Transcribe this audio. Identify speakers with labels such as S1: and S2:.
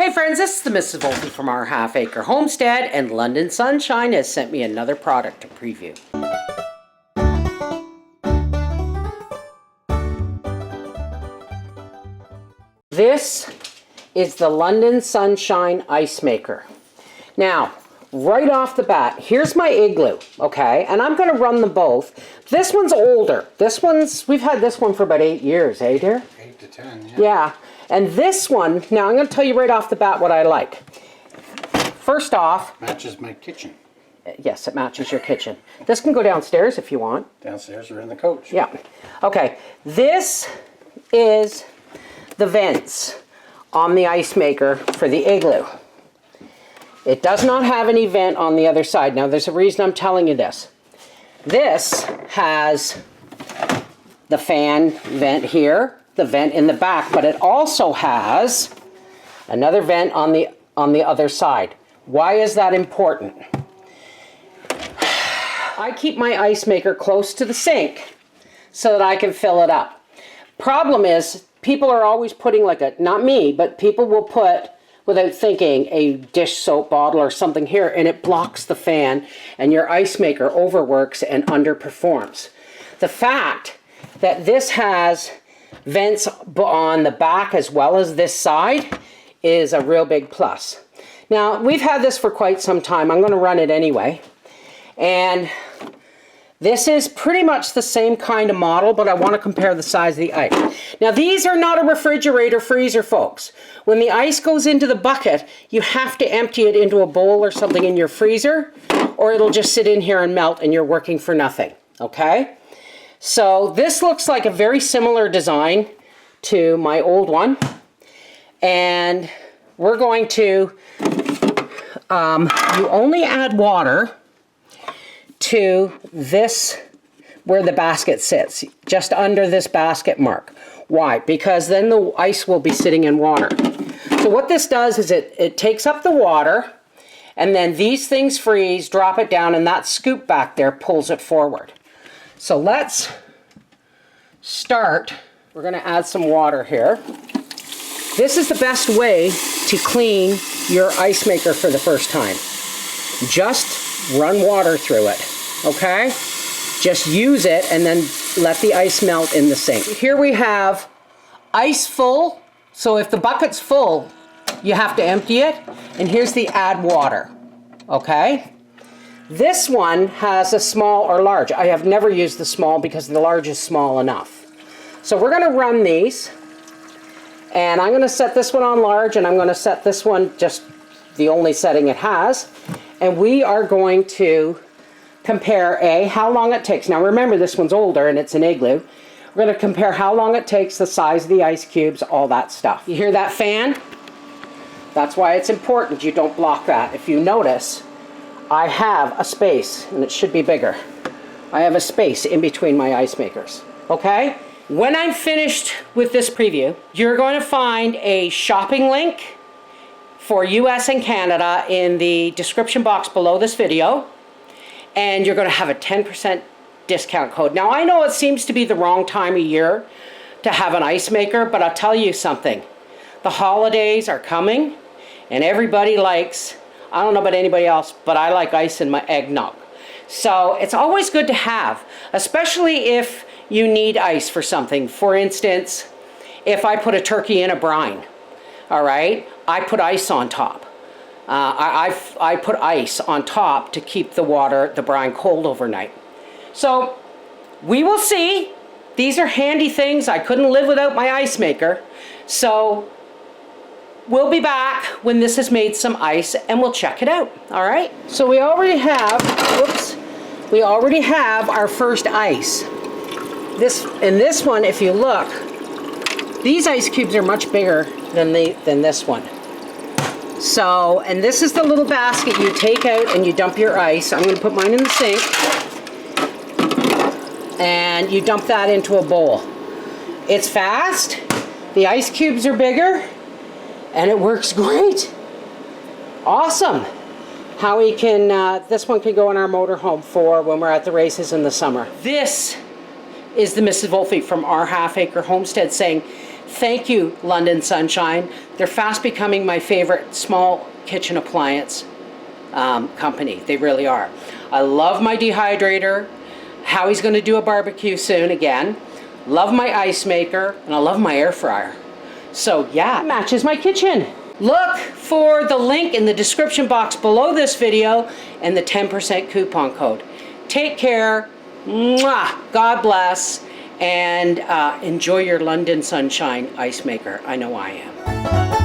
S1: Hey friends, this is the Mrs. Volpe from Our Half Acre Homestead, and London Sunshine has sent me another product to preview. This is the London Sunshine Ice Maker. Now, right off the bat, here's my igloo, okay? And I'm going to run them both. This one's older. We've had this one for about 8 years, eh dear?
S2: 8 to 10, yeah.
S1: Yeah. And this one, now I'm going to tell you right off the bat what I like. First off...
S2: Matches my kitchen.
S1: Yes, it matches your kitchen. This can go downstairs if you want.
S2: Downstairs or in the coach.
S1: Yeah. Okay. This is the vents on the ice maker for the igloo. It does not have any vent on the other side. Now, there's a reason I'm telling you this. This has the fan vent here, the vent in the back, but it also has another vent on the other side. Why is that important? I keep my ice maker close to the sink so that I can fill it up. Problem is, people are always putting like a, not me, but people will put, without thinking, a dish soap bottle or something here, and it blocks the fan, and your ice maker overworks and underperforms. The fact that this has vents on the back as well as this side is a real big plus. Now, we've had this for quite some time. I'm going to run it anyway. And this is pretty much the same kind of model, but I want to compare the size of the ice. Now, these are not a refrigerator freezer, folks. When the ice goes into the bucket, you have to empty it into a bowl or something in your freezer, or it'll just sit in here and melt and you're working for nothing, okay? So this looks like a very similar design to my old one. And we're going to, you only add water to this, where the basket sits, just under this basket mark. Why? Because then the ice will be sitting in water. So what this does is it takes up the water, and then these things freeze, drop it down, and that scoop back there pulls it forward. So let's start. We're going to add some water here. This is the best way to clean your ice maker for the first time. Just run water through it, okay? Just use it and then let the ice melt in the sink. Here we have ice full. So if the bucket's full, you have to empty it. And here's the add water, okay? This one has a small or large. I have never used the small because the large is small enough. So we're going to run these. And I'm going to set this one on large, and I'm going to set this one just the only setting it has. And we are going to compare how long it takes. Now remember, this one's older and it's an igloo. We're going to compare how long it takes, the size of the ice cubes, all that stuff. You hear that fan? That's why it's important you don't block that. If you notice, I have a space, and it should be bigger. I have a space in between my ice makers, okay? When I'm finished with this preview, you're going to find a shopping link for US and Canada in the description box below this video, and you're going to have a 10% discount code. Now, I know it seems to be the wrong time of year to have an ice maker, but I'll tell you something. The holidays are coming, and everybody likes, I don't know about anybody else, but I like ice in my eggnog. So it's always good to have, especially if you need ice for something. For instance, if I put a turkey in a brine, all right, I put ice on top. I put ice on top to keep the brine cold overnight. So we will see. These are handy things. I couldn't live without my ice maker. So we'll be back when this has made some ice, and we'll check it out, all right? So we already have, we already have our first ice. This one, if you look, these ice cubes are much bigger than this one. So, and this is the little basket you take out and you dump your ice. I'm going to put mine in the sink. And you dump that into a bowl. It's fast, the ice cubes are bigger, and it works great. Awesome. How we can, this one can go in our motorhome for when we're at the races in the summer. This is the Mrs. Volpe from Our Half Acre Homestead saying, Thank you, London Sunshine. They're fast becoming my favorite small kitchen appliance company. They really are. I love my dehydrator. Howie's going to do a barbecue soon again. Love my ice maker, and I love my air fryer. So yeah, matches my kitchen. Look for the link in the description box below this video and the 10% coupon code. Take care. Mwah. God bless. And enjoy your London Sunshine ice maker. I know I am.